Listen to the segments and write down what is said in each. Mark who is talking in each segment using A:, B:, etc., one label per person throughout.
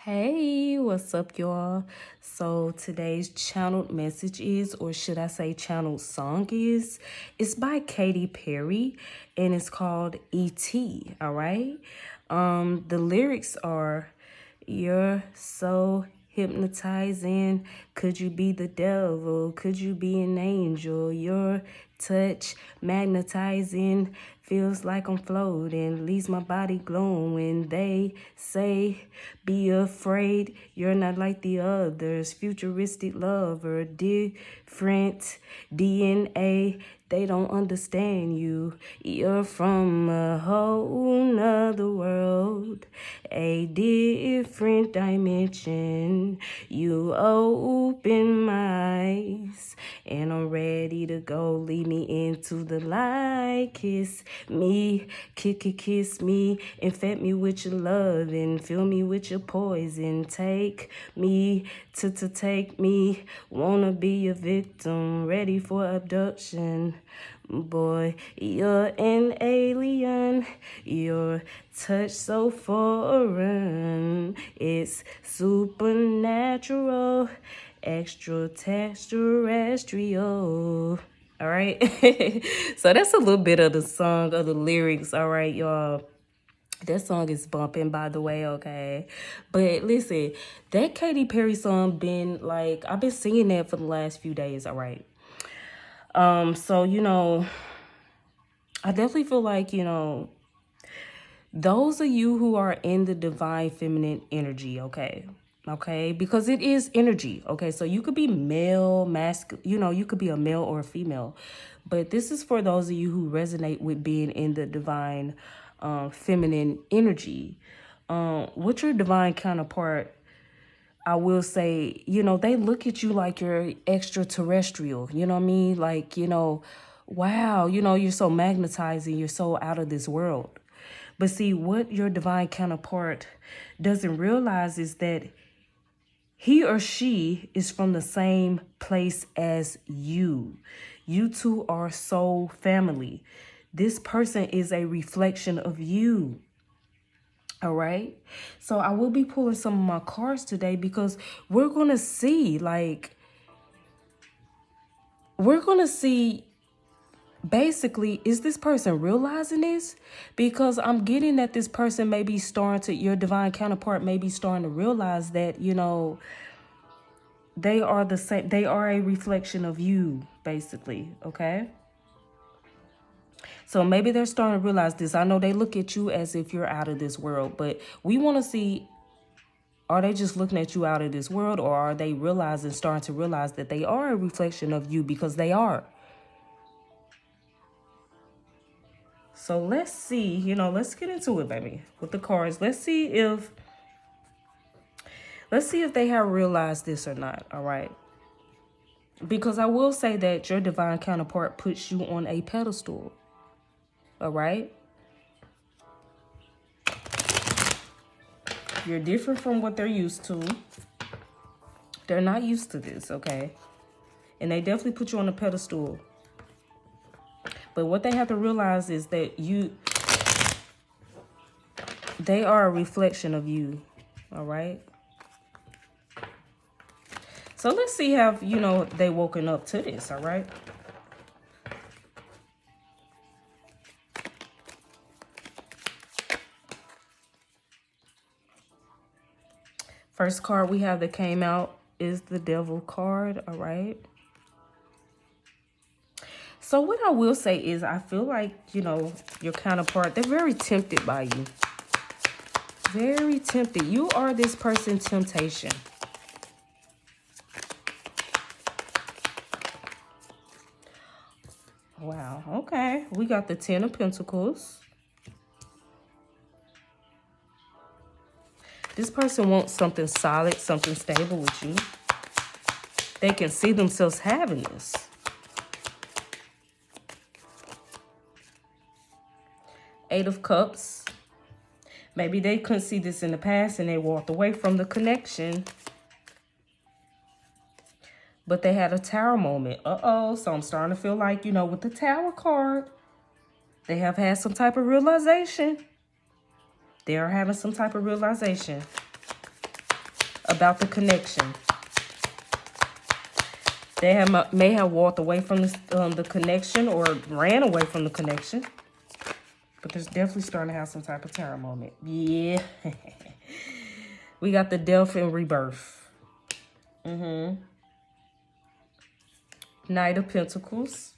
A: Hey, what's up, y'all? So today's channeled message is, or should I say channeled song is, it's by Katy Perry and it's called E.T., all right? The lyrics are, "You're so hypnotizing. Could you be the devil? Could you be an angel? Your touch magnetizing. Feels like I'm floating. Leaves my body glowing. They say, be afraid. You're not like the others. Futuristic lover. Different DNA. They don't understand you. You're from a whole nother world, a different dimension. You open my eyes, and I'm ready to go. Lead me into the light. Kiss me, kiss me, infect me with your love and fill me with your poison. Take me to take me. Wanna be a victim, ready for abduction. Boy, you're an alien. Your touch so foreign. It's supernatural, extraterrestrial. All right. So that's a little bit of the song, of the lyrics. All right, y'all. That song is bumping, by the way, okay? But listen, that Katy Perry song been like, I've been singing that for the last few days, all right? So, I definitely feel like, those of you who are in the divine feminine energy, okay? Okay, because it is energy, okay? So you could be male, masculine, you could be a male or a female. But this is for those of you who resonate with being in the divine feminine energy. With your divine counterpart, I will say, they look at you like you're extraterrestrial. You know what I mean? Like, wow, you're so magnetizing. You're so out of this world. But see, what your divine counterpart doesn't realize is that he or she is from the same place as you. You two are soul family. This person is a reflection of you. All right. So I will be pulling some of my cards today because we're going to see, basically, is this person realizing this? Because I'm getting that this person may be your divine counterpart may be starting to realize that, they are the same. They are a reflection of you, basically. Okay. So maybe they're starting to realize this. I know they look at you as if you're out of this world, but we want to see, are they just looking at you out of this world, or are they starting to realize that they are a reflection of you, because they are. So let's see, let's get into it, baby, with the cards. Let's see if they have realized this or not. All right. Because I will say that your divine counterpart puts you on a pedestal. All right. You're different from what they're used to. They're not used to this, okay? And they definitely put you on a pedestal. But what they have to realize is that they are a reflection of you, all right? So let's see how, they woken up to this, all right? First card we have that came out is the Devil card, all right? So what I will say is I feel like, your counterpart, they're very tempted by you. Very tempted. You are this person's temptation. Wow. Okay. We got the 10 of Pentacles. This person wants something solid, something stable with you. They can see themselves having this. Eight of Cups. Maybe they couldn't see this in the past and they walked away from the connection. But they had a Tower moment. So I'm starting to feel like, with the Tower card, they have had some type of realization. They are having some type of realization. about the connection. They may have walked away from the connection or ran away from the connection. But there's definitely starting to have some type of terror moment. Yeah. We got the death and rebirth. Knight of Pentacles.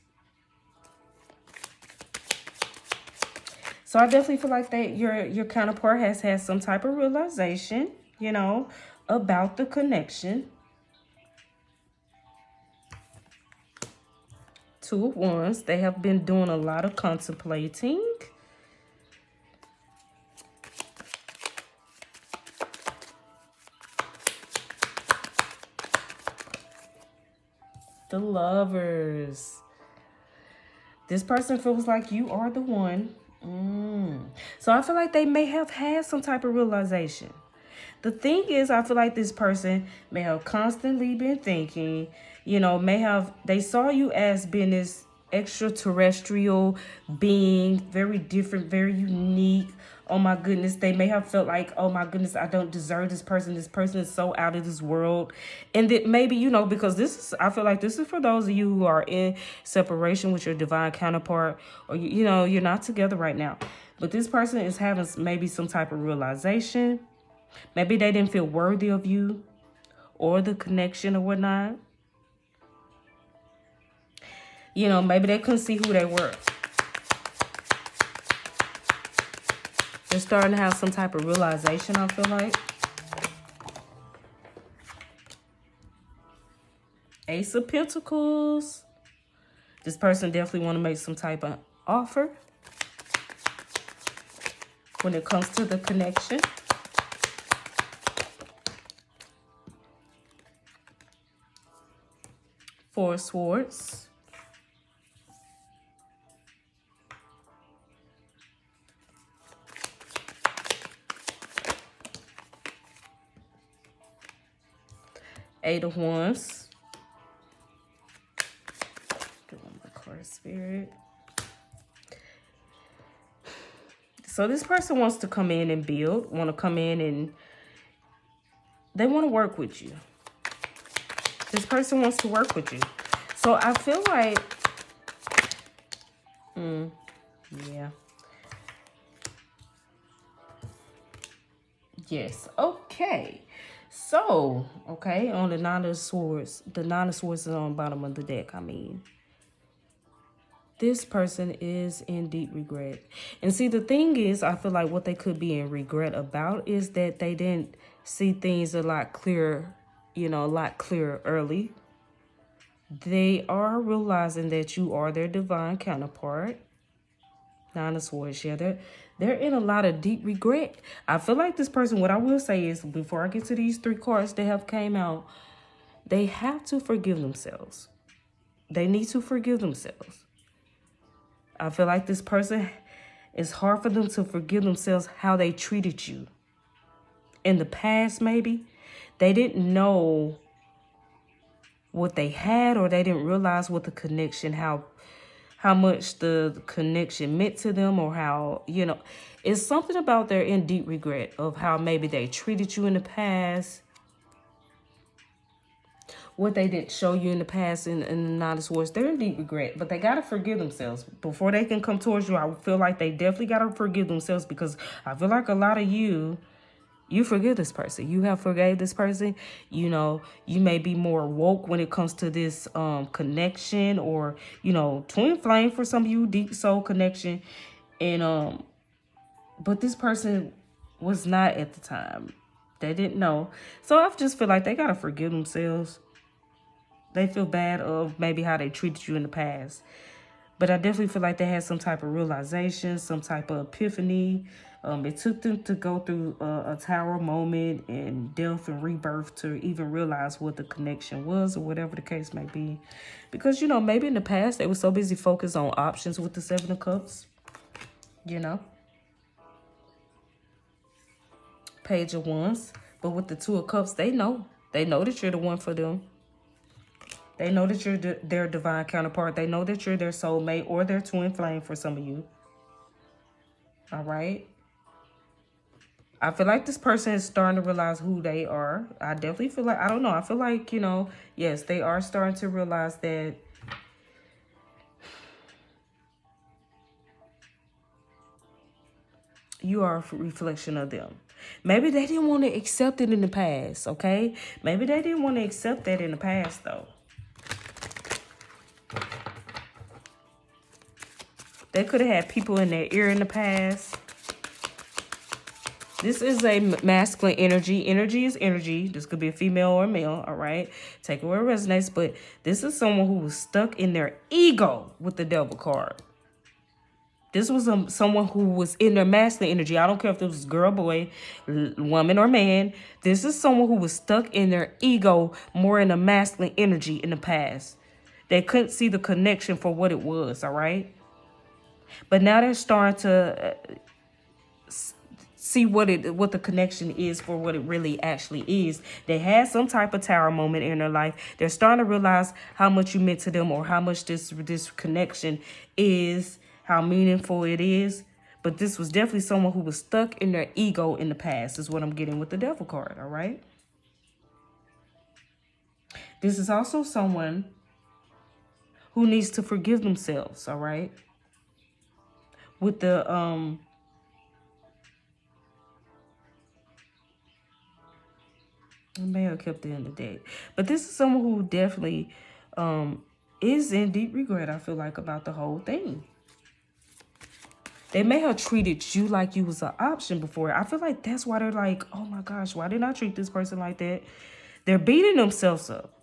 A: So I definitely feel like that your counterpart has had some type of realization, you know, about the connection. Two of Wands. They have been doing a lot of contemplating. The Lovers. This person feels like you are the one. So I feel like they may have had some type of realization. The thing is, I feel like this person may have constantly been thinking, you know, they saw you as being this extraterrestrial being, very different, very unique. Oh my goodness, they may have felt like, oh my goodness, I don't deserve this person. This person is so out of this world. And that maybe, you know, because I feel like this is for those of you who are in separation with your divine counterpart, or, you know, you're not together right now. But this person is having maybe some type of realization. Maybe they didn't feel worthy of you or the connection or whatnot. You know, maybe they couldn't see who they were. They're starting to have some type of realization, I feel like. Ace of Pentacles. This person definitely want to make some type of offer when it comes to the connection. Four of Swords. Eight of Wands. Get one more card, Spirit. So this person wants to come in and build, want to come in and they want to work with you. This person wants to work with you. So I feel like, yeah. Yes. Okay. So, okay, on the Nine of Swords. The Nine of Swords is on the bottom of the deck, I mean. This person is in deep regret. And see, the thing is, I feel like what they could be in regret about is that they didn't see things a lot clearer, you know, a lot clearer early. They are realizing that you are their divine counterpart. Nine of Swords, yeah, they're in a lot of deep regret. I feel like this person, what I will say is, before I get to these three cards that have came out, they have to forgive themselves. They need to forgive themselves. I feel like this person, it's hard for them to forgive themselves how they treated you. In the past, maybe, they didn't know what they had, or they didn't realize what the connection, how much the connection meant to them, or how, you know, it's something about they're in deep regret of how maybe they treated you in the past, what they didn't show you in the past in the Nine of Swords. They're in deep regret, but they got to forgive themselves before they can come towards you. I feel like they definitely got to forgive themselves, because I feel like a lot of you forgive this person. You have forgave this person. You know, you may be more woke when it comes to this connection, or, you know, twin flame for some of you, deep soul connection. And but this person was not at the time. They didn't know. So I just feel like they got to forgive themselves. They feel bad of maybe how they treated you in the past. But I definitely feel like they had some type of realization, some type of epiphany. It took them to go through a tower moment and death and rebirth to even realize what the connection was, or whatever the case may be. Because, you know, maybe in the past they were so busy focused on options with the Seven of Cups, you know. Page of Wands. But with the Two of Cups, they know. They know that you're the one for them. They know that you're their divine counterpart. They know that you're their soulmate or their twin flame for some of you. All right. I feel like this person is starting to realize who they are. I definitely feel like, I don't know. I feel like, you know, yes, they are starting to realize that you are a reflection of them. Maybe they didn't want to accept it in the past, okay? Maybe they didn't want to accept that in the past, though. They could have had people in their ear in the past. This is a masculine energy. Energy is energy. This could be a female or a male, all right? Take it where it resonates. But this is someone who was stuck in their ego with the devil card. This was someone who was in their masculine energy. I don't care if this was girl, boy, woman, or man. This is someone who was stuck in their ego more in a masculine energy in the past. They couldn't see the connection for what it was, all right? But now they're starting to see what the connection is for what it really actually is. They had some type of tower moment in their life. They're starting to realize how much you meant to them, or how much this connection is, how meaningful it is. But this was definitely someone who was stuck in their ego in the past, is what I'm getting with the devil card, all right? This is also someone who needs to forgive themselves, all right? With the I may have kept it in the deck. But this is someone who definitely is in deep regret, I feel like, about the whole thing. They may have treated you like you was an option before. I feel like that's why they're like, oh my gosh, why didn't I treat this person like that? They're beating themselves up.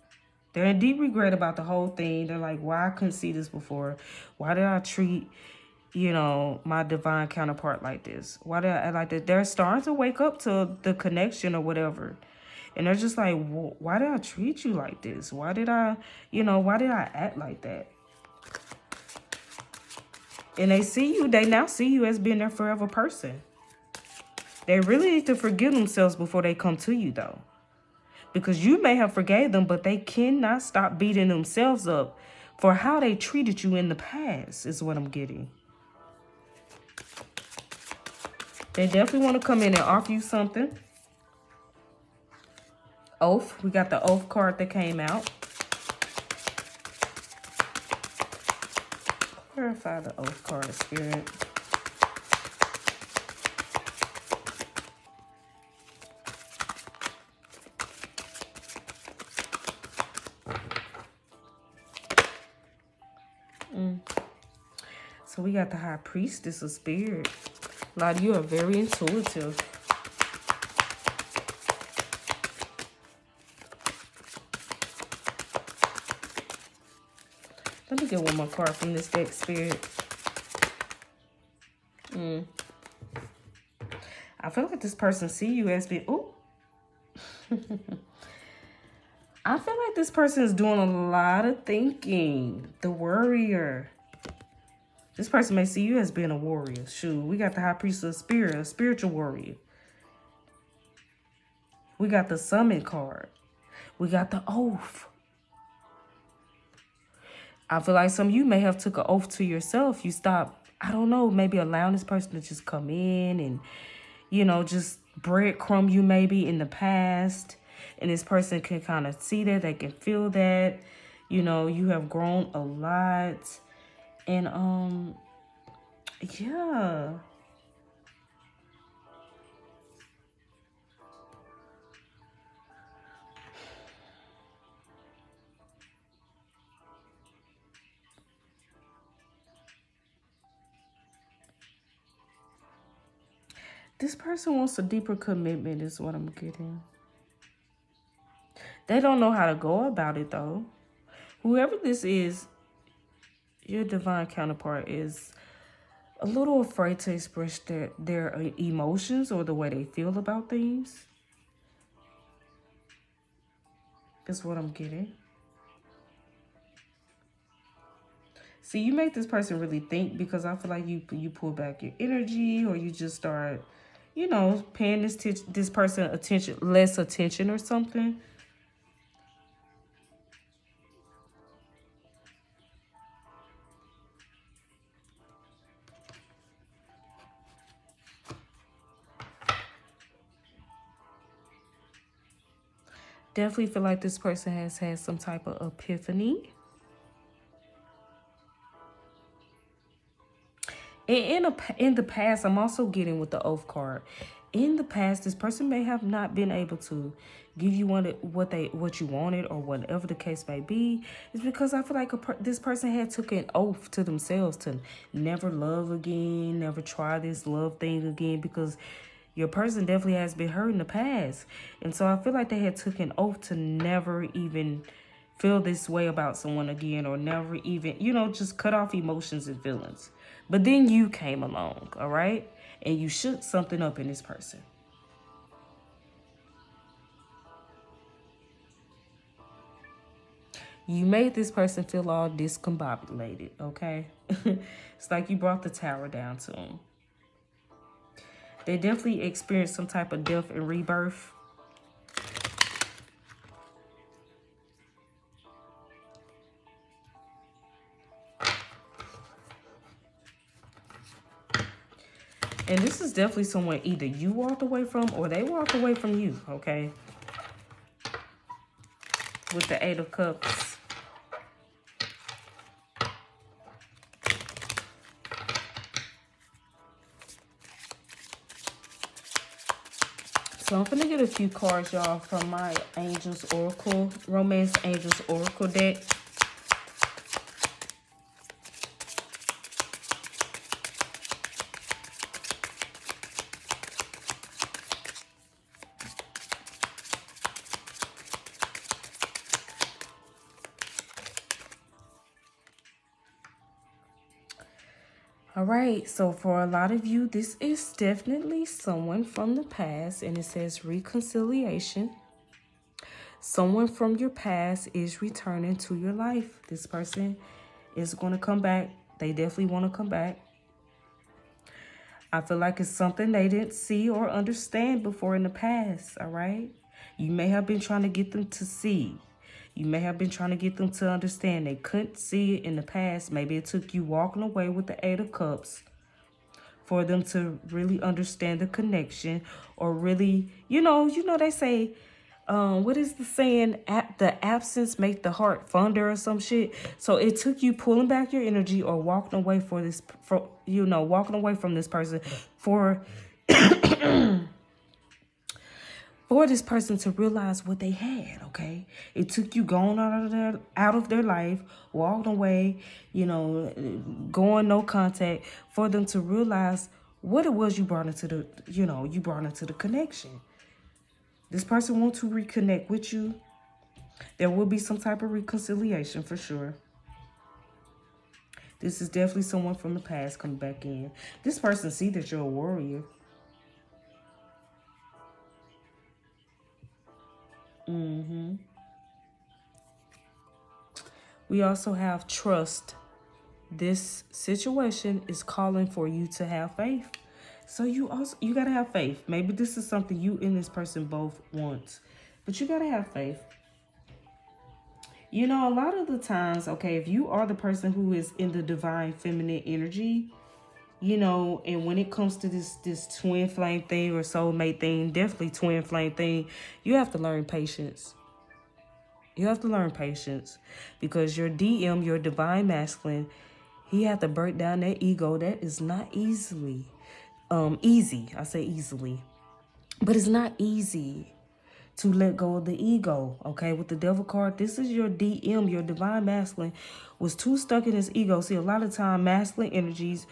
A: They're in deep regret about the whole thing. They're like, why I couldn't see this before? Why did I treat, you know, my divine counterpart like this? Why did I act like that? They're starting to wake up to the connection or whatever. And they're just like, why did I treat you like this? Why did I, you know, why did I act like that? And they see you, they now see you as being their forever person. They really need to forgive themselves before they come to you, though. Because you may have forgave them, but they cannot stop beating themselves up for how they treated you in the past, is what I'm getting. They definitely want to come in and offer you something. Oath. We got the oath card that came out. Clarify the oath card, Spirit. So we got the High Priestess of Spirit. A lot of you are very intuitive. Let me get one more card from this deck, Spirit. I feel like this person see you as being... Ooh. I feel like this person is doing a lot of thinking. The Warrior. This person may see you as being a warrior. Shoot, we got the High Priest of Spirit, a spiritual warrior. We got the Summon card. We got the Oath. I feel like some of you may have took an oath to yourself. You stop, I don't know, maybe allowing this person to just come in and, you know, just breadcrumb you maybe in the past. And this person can kind of see that. They can feel that. You know, you have grown a lot. And, yeah. This person wants a deeper commitment is what I'm getting. They don't know how to go about it, though. Whoever this is, your divine counterpart is a little afraid to express their emotions or the way they feel about things. That's what I'm getting. See, you make this person really think, because I feel like you pull back your energy, or you just start, you know, paying this person less attention or something. Definitely feel like this person has had some type of epiphany. In the past, I'm also getting with the oath card. In the past, this person may have not been able to give you what you wanted, or whatever the case may be. It's because I feel like this person had took an oath to themselves to never love again, never try this love thing again, because your person definitely has been hurt in the past. And so I feel like they had took an oath to never even feel this way about someone again, or never even, just cut off emotions and feelings. But then you came along, all right? And you shook something up in this person. You made this person feel all discombobulated, okay? It's like you brought the tower down to them. They definitely experienced some type of death and rebirth. And this is definitely someone either you walked away from or they walked away from you, okay? With the 8 of Cups. So I'm going to get a few cards, y'all, from my Angels Oracle, Romance Angels Oracle deck. All right, so for a lot of you, this is definitely someone from the past, and it says reconciliation. Someone from your past is returning to your life. This person is going to come back. They definitely want to come back. I feel like it's something they didn't see or understand before in the past, all right? You may have been trying to get them to see. You may have been trying to get them to understand. They couldn't see it in the past. Maybe it took you walking away with the 8 of Cups for them to really understand the connection, or really, they say, what is the saying? The absence make the heart fonder, or some shit. So it took you pulling back your energy or walking away walking away from this person for for this person to realize what they had, okay? It took you going out of their life, walking away, going no contact, for them to realize what it was you brought into the connection. This person wants to reconnect with you. There will be some type of reconciliation for sure. This is definitely someone from the past coming back in. This person see that you're a warrior. We also have trust. This situation is calling for you to have faith. So you gotta have faith. Maybe this is something you and this person both want, but you gotta have faith. A lot of the times, okay, if you are the person who is in the divine feminine energy, and when it comes to this twin flame thing or soulmate thing, definitely twin flame thing, you have to learn patience. You have to learn patience, because your DM, your divine masculine, he had to break down that ego. That is not easy. I say easily, but it's not easy to let go of the ego, okay? With the Devil card, this is your DM, your divine masculine, was too stuck in his ego. See, a lot of time, masculine energies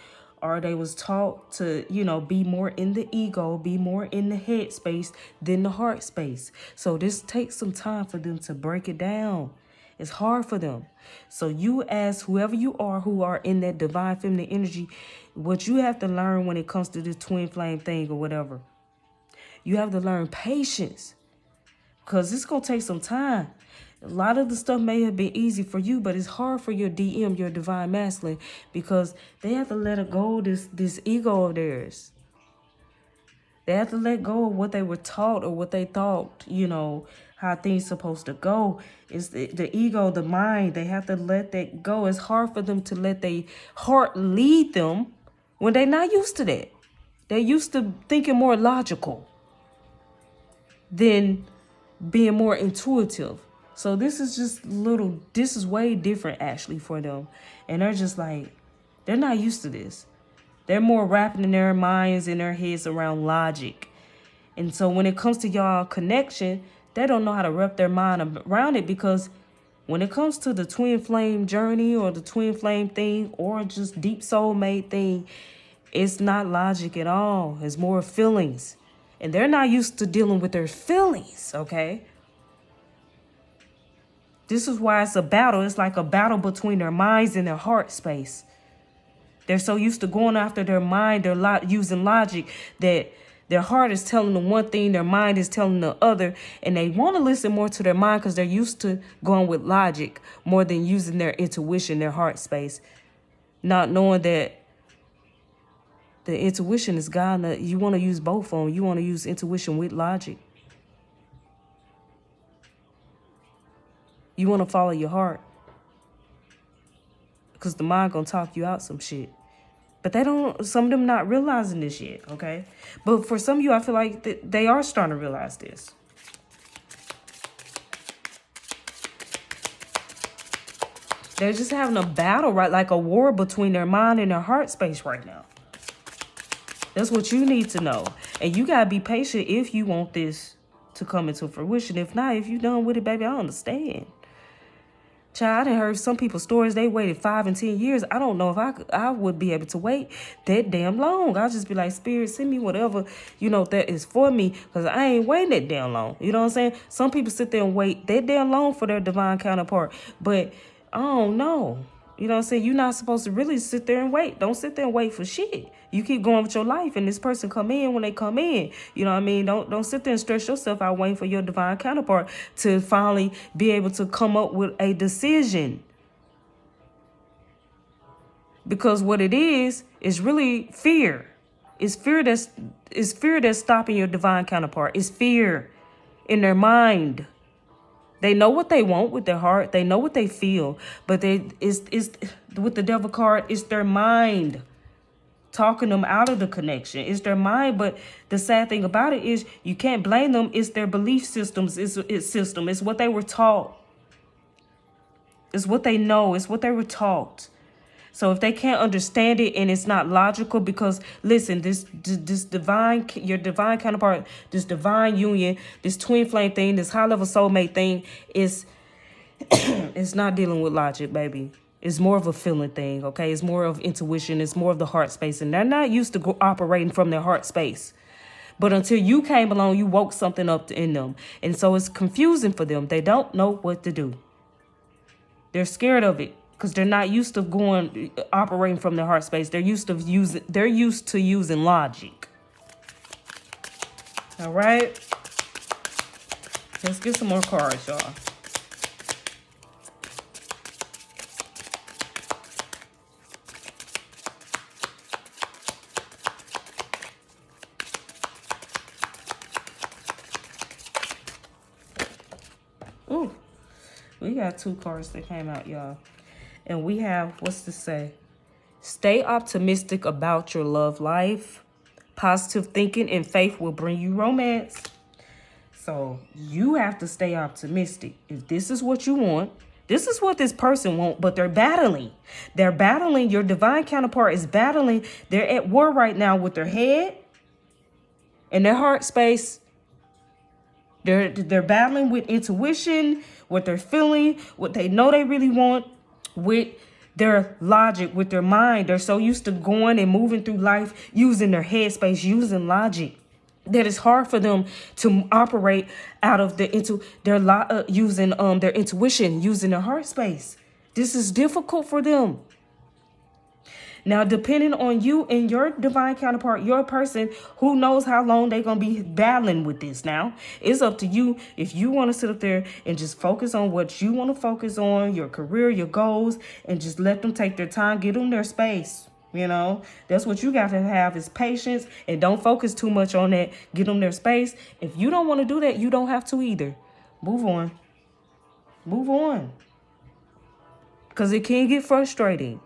A: they was taught to, be more in the ego, be more in the head space than the heart space. So this takes some time for them to break it down. It's hard for them. So you, as whoever you are who are in that divine feminine energy, what you have to learn when it comes to this twin flame thing or whatever, you have to learn patience, because it's going to take some time. A lot of the stuff may have been easy for you, but it's hard for your DM, your divine masculine, because they have to let it go, this ego of theirs. They have to let go of what they were taught or what they thought, how things supposed to go. It's the ego, the mind. They have to let that go. It's hard for them to let their heart lead them when they're not used to that. They're used to thinking more logical than being more intuitive. So this is just this is way different actually for them. And they're just like, they're not used to this. They're more wrapping in their minds and their heads around logic. And so when it comes to y'all connection, they don't know how to wrap their mind around it, because when it comes to the twin flame journey or the twin flame thing or just deep soulmate thing, it's not logic at all. It's more feelings. And they're not used to dealing with their feelings, okay? This is why it's a battle. It's like a battle between their minds and their heart space. They're so used to going after their mind, they're using logic, that their heart is telling them one thing, their mind is telling the other, and they want to listen more to their mind because they're used to going with logic more than using their intuition, their heart space, not knowing that the intuition is God. You want to use both of them. You want to use intuition with logic. You want to follow your heart, because the mind gonna talk you out some shit. But some of them not realizing this yet, okay? But for some of you, I feel like they are starting to realize this. They're just having a battle, right? Like a war between their mind and their heart space right now. That's what you need to know. And you gotta be patient if you want this to come into fruition. If not, if you done with it, baby, I understand. Child, I done heard some people's stories. They waited 5 and 10 years. I don't know if I would be able to wait that damn long. I'll just be like, Spirit, send me whatever, that is for me, because I ain't waiting that damn long. You know what I'm saying? Some people sit there and wait that damn long for their divine counterpart. But I don't know. You know what I'm saying? You're not supposed to really sit there and wait. Don't sit there and wait for shit. You keep going with your life, and this person come in when they come in. You know what I mean? Don't sit there and stress yourself out waiting for your divine counterpart to finally be able to come up with a decision. Because what it is really fear. It's fear that's stopping your divine counterpart. It's fear in their mind. They know what they want with their heart. They know what they feel. But it's with the devil card, it's their mind talking them out of the connection. It's their mind. But the sad thing about it is you can't blame them. It's their belief systems. It's what they were taught. It's what they know. It's what they were taught. So if they can't understand it and it's not logical, because listen, your divine counterpart, this divine union, this twin flame thing, this high level soulmate thing is it's not dealing with logic, baby. It's more of a feeling thing, okay? It's more of intuition. It's more of the heart space, and they're not used to operating from their heart space. But until you came along, you woke something up in them, and so it's confusing for them. They don't know what to do. They're scared of it. Because they're not used to operating from their heart space. They're used to using logic. All right. Let's get some more cards, y'all. Ooh, we got 2 cards that came out, y'all. And we have, what's to say? Stay optimistic about your love life. Positive thinking and faith will bring you romance. So you have to stay optimistic. If this is what you want, this is what this person wants, but they're battling. They're battling. Your divine counterpart is battling. They're at war right now with their head and their heart space. They're battling with intuition, what they're feeling, what they know they really want, with their logic, with their mind. They're so used to going and moving through life using their headspace, using logic, that it's hard for them to operate out of using their intuition, using their heart space. This is difficult for them. Now, depending on you and your divine counterpart, your person, who knows how long they're going to be battling with this now. It's up to you if you want to sit up there and just focus on what you want to focus on, your career, your goals, and just let them take their time, give them their space. That's what you got to have is patience, and don't focus too much on that. Give them their space. If you don't want to do that, you don't have to either. Move on. Move on. Because it can get frustrating.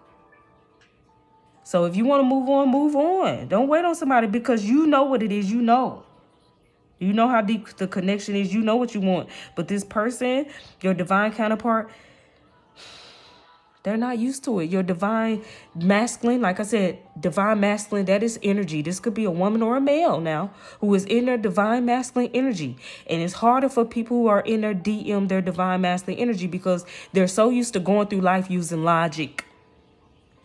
A: So if you want to move on, move on. Don't wait on somebody because you know what it is, You know how deep the connection is. You know what you want. But this person, your divine counterpart, they're not used to it. Your divine masculine, like I said, divine masculine, that is energy. This could be a woman or a male now who is in their divine masculine energy. And it's harder for people who are in their DM, their divine masculine energy, because they're so used to going through life using logic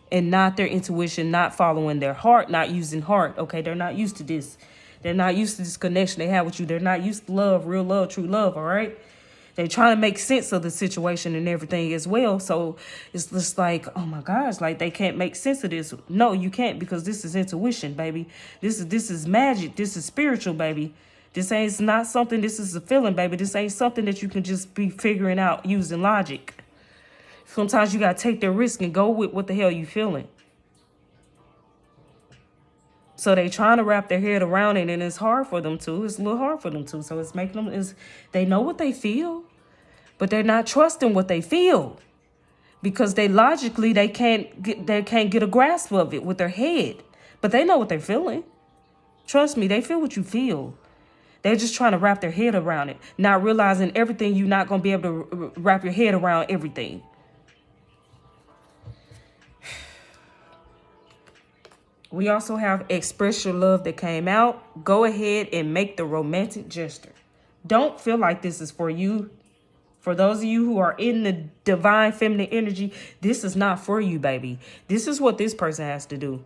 A: and not their intuition, not following their heart, not using heart. Okay, they're not used to this. They're not used to this connection they have with you. They're not used to love, real love, true love, all right? They're trying to make sense of the situation and everything as well. So it's just like, oh my gosh, like they can't make sense of this. No, you can't, because this is intuition, baby. This is magic. This is spiritual, baby. This ain't not something, this is a feeling, baby. This ain't something that you can just be figuring out using logic. Sometimes you got to take the risk and go with what the hell you feeling. So they trying to wrap their head around it, and it's hard for them to. It's a little hard for them to. So it's making them, they know what they feel, but they're not trusting what they feel, because they logically they can't get a grasp of it with their head, but they know what they're feeling. Trust me, they feel what you feel. They're just trying to wrap their head around it, not realizing everything. You're not going to be able to wrap your head around everything. We also have express your love that came out. Go ahead and make the romantic gesture. Don't feel like this is for you. For those of you who are in the divine feminine energy, this is not for you, baby. This is what this person has to do.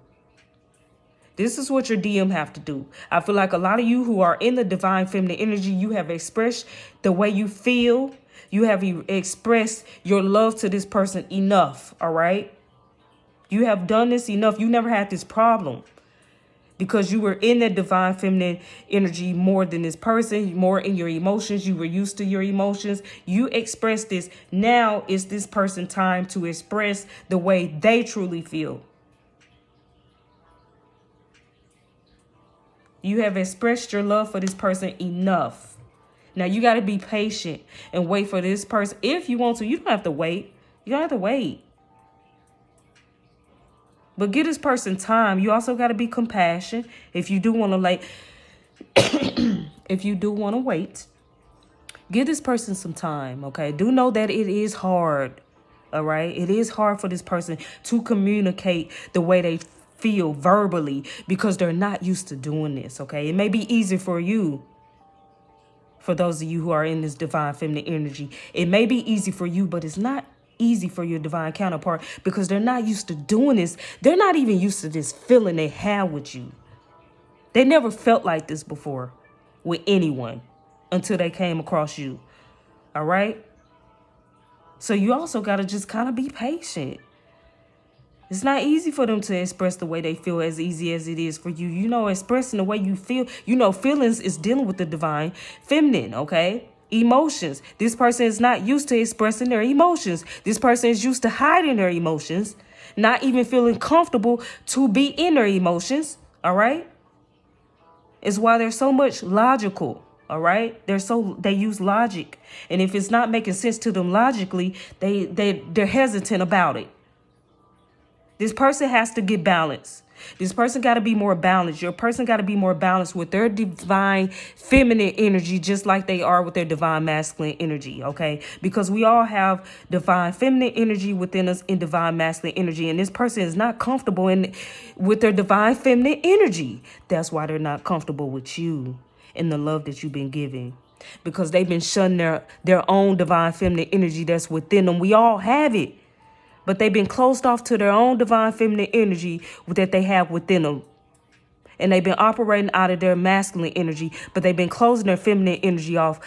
A: This is what your DM have to do. I feel like a lot of you who are in the divine feminine energy, you have expressed the way you feel. You have expressed your love to this person enough, all right? You have done this enough. You never had this problem because you were in that divine feminine energy more than this person, more in your emotions. You were used to your emotions. You expressed this. Now it's this person time to express the way they truly feel. You have expressed your love for this person enough. Now you got to be patient and wait for this person. If you want to, you don't have to wait. You don't have to wait. But give this person time. You also got to be compassionate. If you do want to if you do want to wait, give this person some time. Okay. Do know that it is hard. All right. It is hard for this person to communicate the way they feel verbally because they're not used to doing this. Okay. It may be easy for you. For those of you who are in this divine feminine energy, it may be easy for you, but it's not easy for your divine counterpart because they're not used to doing this. They're not even used to this feeling they have with you. They never felt like this before with anyone until they came across you. All right. So you also got to just kind of be patient. It's not easy for them to express the way they feel as easy as it is for you. You know, expressing the way you feel, you know, feelings is dealing with the divine feminine. OK. Emotions. This person is not used to expressing their emotions. This person is used to hiding their emotions, not even feeling comfortable to be in their emotions. All right. It's why they're so much logical. All right. They use logic. And if it's not making sense to them logically, they're hesitant about it. This person has to get balanced. This person got to be more balanced. Your person got to be more balanced with their divine feminine energy, just like they are with their divine masculine energy. OK, because we all have divine feminine energy within us in divine masculine energy. And this person is not comfortable with their divine feminine energy. That's why they're not comfortable with you and the love that you've been giving, because they've been shunning their own divine feminine energy that's within them. We all have it. But they've been closed off to their own divine feminine energy that they have within them. And they've been operating out of their masculine energy, but they've been closing their feminine energy off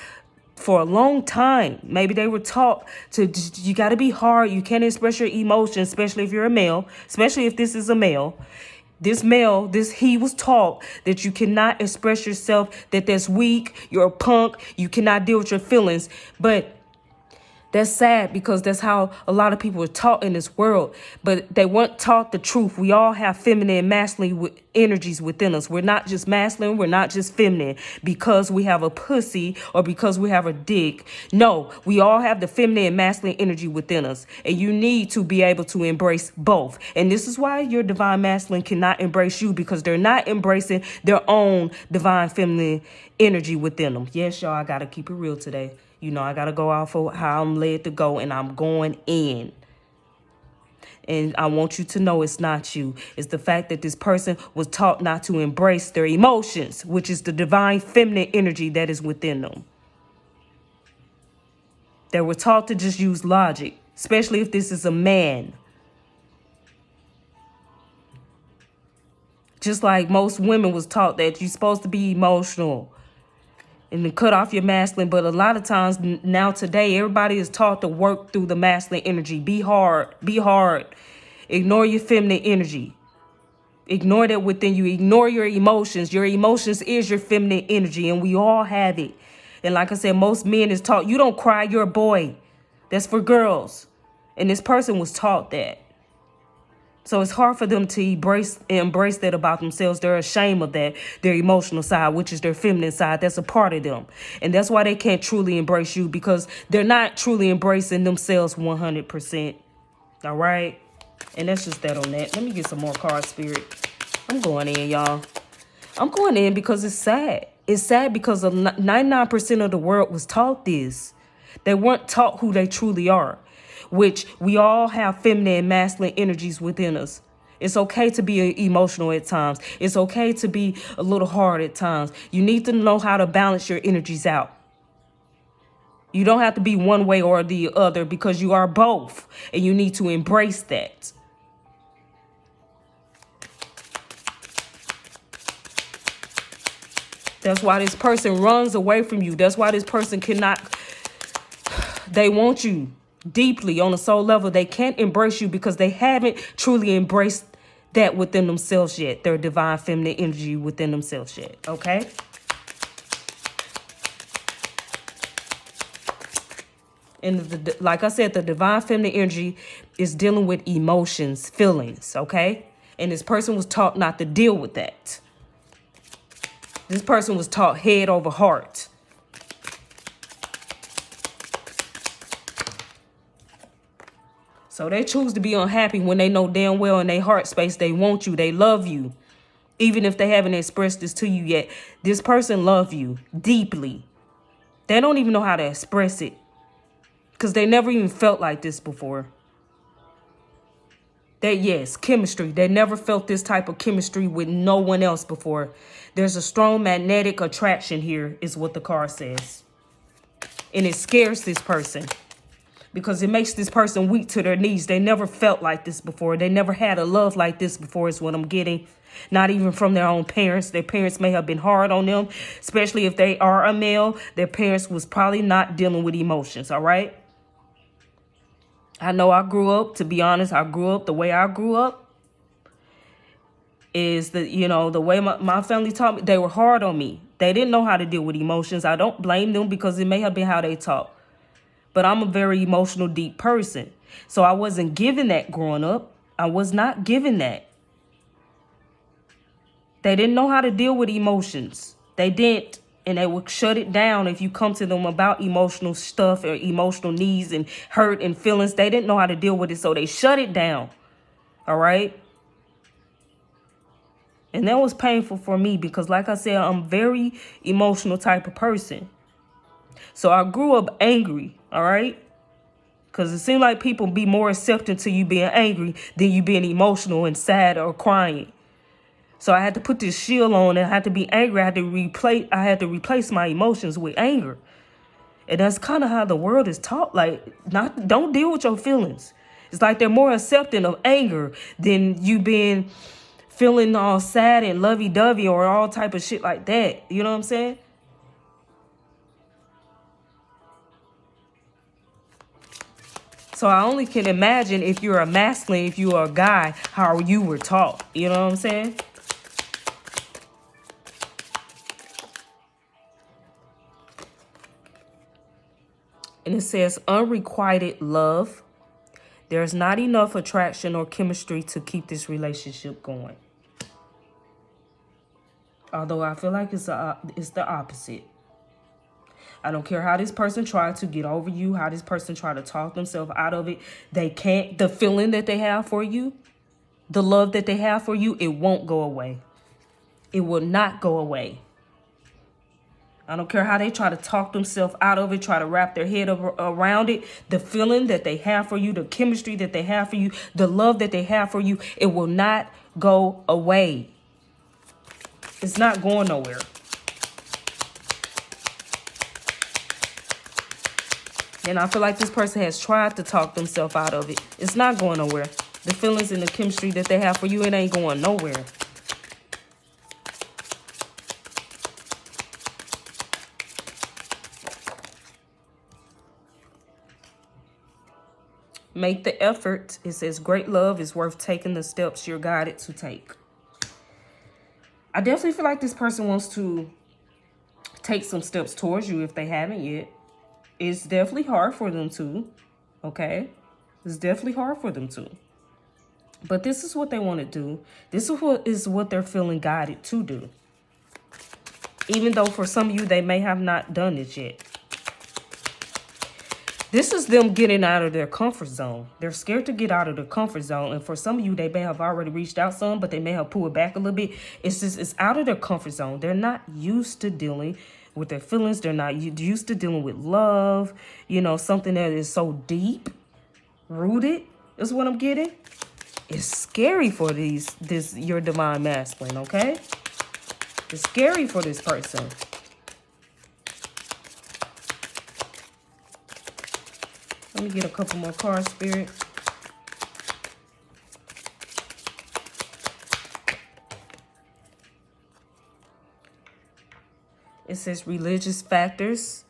A: for a long time. Maybe they were taught you got to be hard. You can't express your emotions, especially if you're a male, especially if this is a male. He was taught that you cannot express yourself, that that's weak. You're a punk. You cannot deal with your feelings. But That's sad because that's how a lot of people are taught in this world, but they weren't taught the truth. We all have feminine and masculine energies within us. We're not just masculine. We're not just feminine because we have a pussy or because we have a dick. No, we all have the feminine and masculine energy within us, and you need to be able to embrace both. And this is why your divine masculine cannot embrace you, because they're not embracing their own divine feminine energy within them. Yes, y'all, I got to keep it real today. You know, I got to go off of how I'm led to go, and I'm going in. And I want you to know it's not you. It's the fact that this person was taught not to embrace their emotions, which is the divine feminine energy that is within them. They were taught to just use logic, especially if this is a man. Just like most women was taught that you're supposed to be emotional and to cut off your masculine. But a lot of times now today, everybody is taught to work through the masculine energy. Be hard. Be hard. Ignore your feminine energy. Ignore that within you. Ignore your emotions. Your emotions is your feminine energy, and we all have it. And like I said, most men is taught, you don't cry, you're a boy. That's for girls. And this person was taught that. So it's hard for them to embrace that about themselves. They're ashamed of that, their emotional side, which is their feminine side. That's a part of them. And that's why they can't truly embrace you, because they're not truly embracing themselves 100%. All right? And that's just that on that. Let me get some more cards, Spirit. I'm going in, y'all. I'm going in because it's sad. It's sad because 99% of the world was taught this. They weren't taught who they truly are, which we all have feminine and masculine energies within us. It's okay to be emotional at times. It's okay to be a little hard at times. You need to know how to balance your energies out. You don't have to be one way or the other, because you are both, and you need to embrace that. That's why this person runs away from you. That's why this person cannot, they want you deeply on a soul level. They can't embrace you because they haven't truly embraced that within themselves yet. Their divine feminine energy within themselves yet. Okay? And like I said, the divine feminine energy is dealing with emotions, feelings. Okay? And this person was taught not to deal with that. This person was taught head over heart. So they choose to be unhappy when they know damn well in their heart space they want you, they love you. Even if they haven't expressed this to you yet, this person loves you deeply. They don't even know how to express it because they never even felt like this before. Yes, chemistry. They never felt this type of chemistry with no one else before. There's a strong magnetic attraction here, is what the card says. And it scares this person, because it makes this person weak to their knees. They never felt like this before. They never had a love like this before, is what I'm getting. Not even from their own parents. Their parents may have been hard on them, especially if they are a male. Their parents was probably not dealing with emotions, all right? I know I grew up, to be honest, the way I grew up is that, the way my family taught me, they were hard on me. They didn't know how to deal with emotions. I don't blame them, because it may have been how they taught. But I'm a very emotional, deep person. So I wasn't given that growing up. I was not given that. They didn't know how to deal with emotions. They didn't. And they would shut it down if you come to them about emotional stuff or emotional needs and hurt and feelings. They didn't know how to deal with it, so they shut it down. All right? And that was painful for me because, like I said, I'm a very emotional type of person. So I grew up angry, all right? Because it seemed like people be more accepting to you being angry than you being emotional and sad or crying. So I had to put this shield on, and I had to be angry. I had to replace my emotions with anger. And that's kind of how the world is taught. Like, don't deal with your feelings. It's like they're more accepting of anger than you being feeling all sad and lovey-dovey or all type of shit like that. You know what I'm saying? So I only can imagine if you're a masculine, if you're a guy, how you were taught. You know what I'm saying? And it says unrequited love. There's not enough attraction or chemistry to keep this relationship going. Although I feel like it's the opposite. I don't care how this person tried to get over you, how this person tried to talk themselves out of it. They can't. The feeling that they have for you, the love that they have for you, it won't go away. It will not go away. I don't care how they try to talk themselves out of it, try to wrap their head around it. The feeling that they have for you, the chemistry that they have for you, the love that they have for you, it will not go away. It's not going nowhere. And I feel like this person has tried to talk themselves out of it. It's not going nowhere. The feelings and the chemistry that they have for you, it ain't going nowhere. Make the effort. It says great love is worth taking the steps you're guided to take. I definitely feel like this person wants to take some steps towards you if they haven't yet. It's definitely hard for them to, okay? It's definitely hard for them to. But this is what they want to do. This is what they're feeling guided to do. Even though for some of you, they may have not done it yet. This is them getting out of their comfort zone. They're scared to get out of their comfort zone. And for some of you, they may have already reached out some, but they may have pulled back a little bit. It's out of their comfort zone. They're not used to dealing with their feelings. They're not used to dealing with love. You know, something that is so deep rooted is what I'm getting. It's scary for your divine masculine, okay? It's scary for this person. Let me get a couple more cards, Spirit. It says religious factors.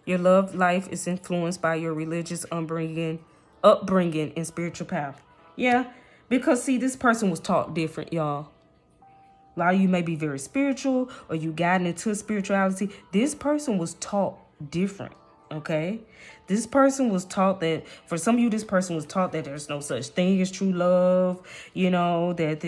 A: Your love life is influenced by your religious upbringing and spiritual path. Yeah, because see, this person was taught different, y'all. A lot of you may be very spiritual or you got into spirituality. This person was taught different, okay? This person was taught that, for some of you, this person was taught that there's no such thing as true love, you know, that,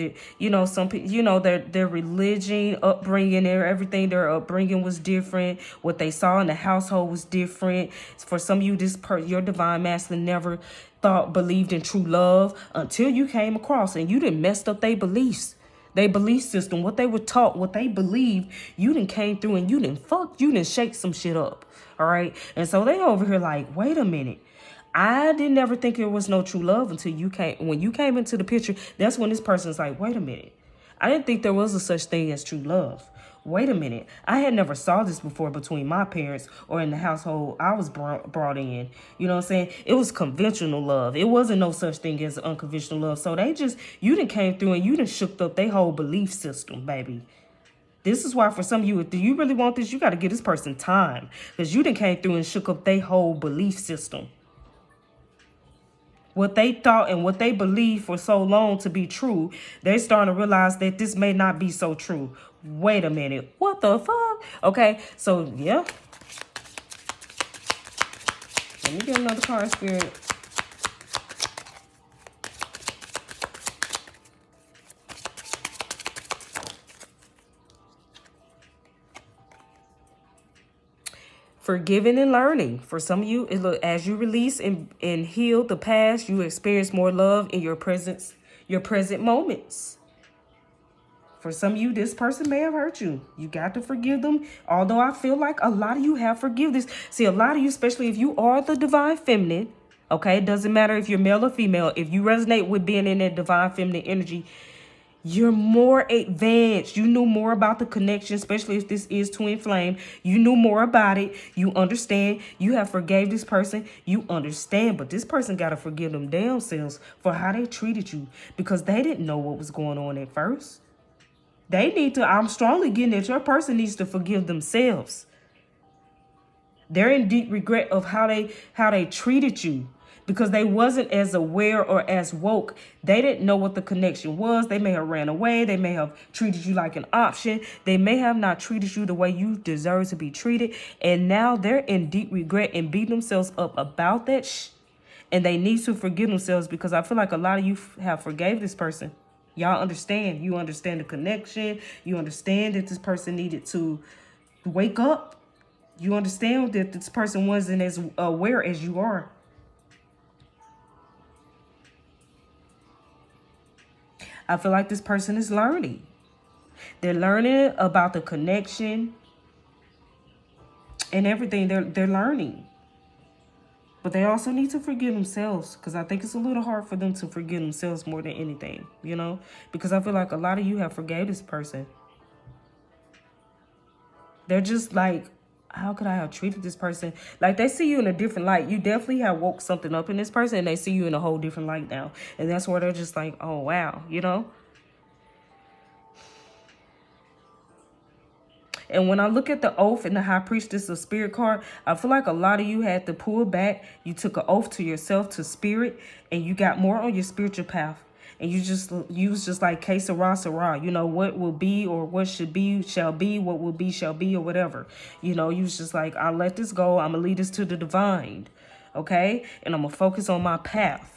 A: some people, their religion, upbringing, everything, their upbringing was different. What they saw in the household was different. For some of you, your divine masculine never believed in true love until you came across and you done messed up their beliefs. Their belief system, what they were taught, what they believed, you done came through and you done shake some shit up. All right. And so they over here like, wait a minute. I didn't ever think there was no true love until you came. When you came into the picture, that's when this person's like, wait a minute. I didn't think there was a such thing as true love. Wait a minute. I had never saw this before between my parents or in the household I was brought in. You know what I'm saying? It was conventional love. It wasn't no such thing as unconventional love. So you done came through and you done shook up their whole belief system, baby. This is why for some of you, if you really want this, you got to give this person time. Because you done came through and shook up their whole belief system. What they thought and what they believed for so long to be true, they're starting to realize that this may not be so true. Wait a minute. What the fuck? Okay, so yeah. Let me get another card, Spirit. Forgiving and learning. For some of you, as you release and heal the past, you experience more love in your present moments. For some of you, this person may have hurt you. You got to forgive them. Although I feel like a lot of you have forgiveness. See, a lot of you, especially if you are the divine feminine, okay, it doesn't matter if you're male or female. If you resonate with being in that divine feminine energy, you're more advanced. You knew more about the connection, especially if this is twin flame. You knew more about it. You understand. You have forgave this person. You understand. But this person got to forgive them damn selves for how they treated you because they didn't know what was going on at first. I'm strongly getting that your person needs to forgive themselves. They're in deep regret of how they treated you. because they wasn't as aware or as woke. They didn't know what the connection was. They may have ran away. They may have treated you like an option. They may have not treated you the way you deserve to be treated. And now they're in deep regret and beating themselves up about that and they need to forgive themselves, because I feel like a lot of you have forgave this person. Y'all understand. You understand the connection. You understand that this person needed to wake up. You understand that this person wasn't as aware as you are. I feel like this person is learning. They're learning about the connection and everything. They're learning. But they also need to forgive themselves, because I think it's a little hard for them to forgive themselves more than anything, you know, because I feel like a lot of you have forgave this person. They're just like, how could I have treated this person? Like, they see you in a different light. You definitely have woke something up in this person, and they see you in a whole different light now. And that's where they're just like, oh, wow, you know. And when I look at the oath and the high priestess of spirit card, I feel like a lot of you had to pull back. You took an oath to yourself, to spirit, and you got more on your spiritual path. And you just use just like 𝐻𝐿 𝐻𝐿, you know, what will be or what should be shall be, what will be shall be, or whatever. You know, you was just like, I'll let this go. I'm going to lead this to the divine. Okay. And I'm going to focus on my path.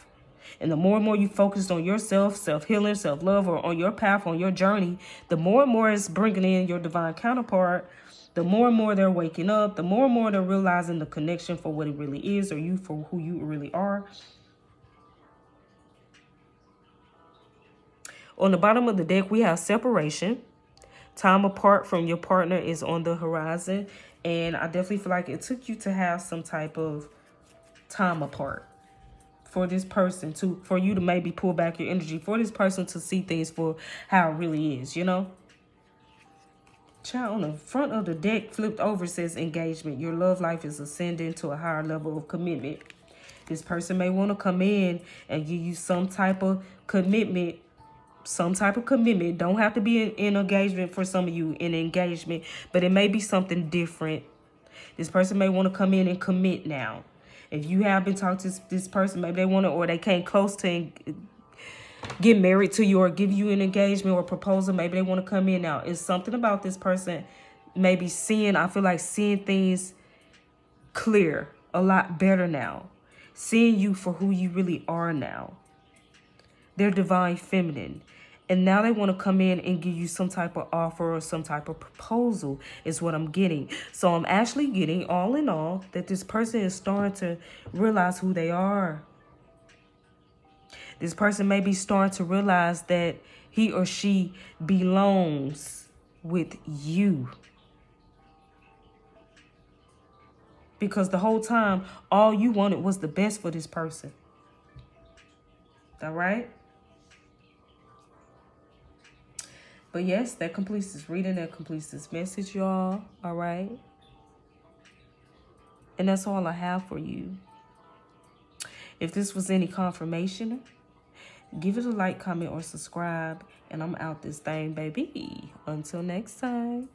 A: And the more and more you focus on yourself, self-healing, self-love, or on your path, on your journey, the more and more it's bringing in your divine counterpart. The more and more they're waking up, the more and more they're realizing the connection for what it really is, or you for who you really are. On the bottom of the deck, we have separation. Time apart from your partner is on the horizon. And I definitely feel like it took you to have some type of time apart for this person, for you to maybe pull back your energy, for this person to see things for how it really is, you know. Child, on the front of the deck, flipped over, says engagement. Your love life is ascending to a higher level of commitment. This person may want to come in and give you some type of commitment. Some type of commitment. Don't have to be in engagement for some of you, in engagement, but it may be something different. This person may want to come in and commit now. If you have been talking to this person, maybe they want to, or they came close to get married to you or give you an engagement or proposal. Maybe they want to come in now. It's something about this person maybe seeing, I feel like seeing things clear, a lot better now. Seeing you for who you really are now. They're divine feminine. And now they want to come in and give you some type of offer or some type of proposal is what I'm getting. So I'm actually getting, all in all, that this person is starting to realize who they are. This person may be starting to realize that he or she belongs with you. Because the whole time, all you wanted was the best for this person. All right? But yes, that completes this reading. That completes this message, y'all. All right? And that's all I have for you. If this was any confirmation, give it a like, comment, or subscribe. And I'm out this thing, baby. Until next time.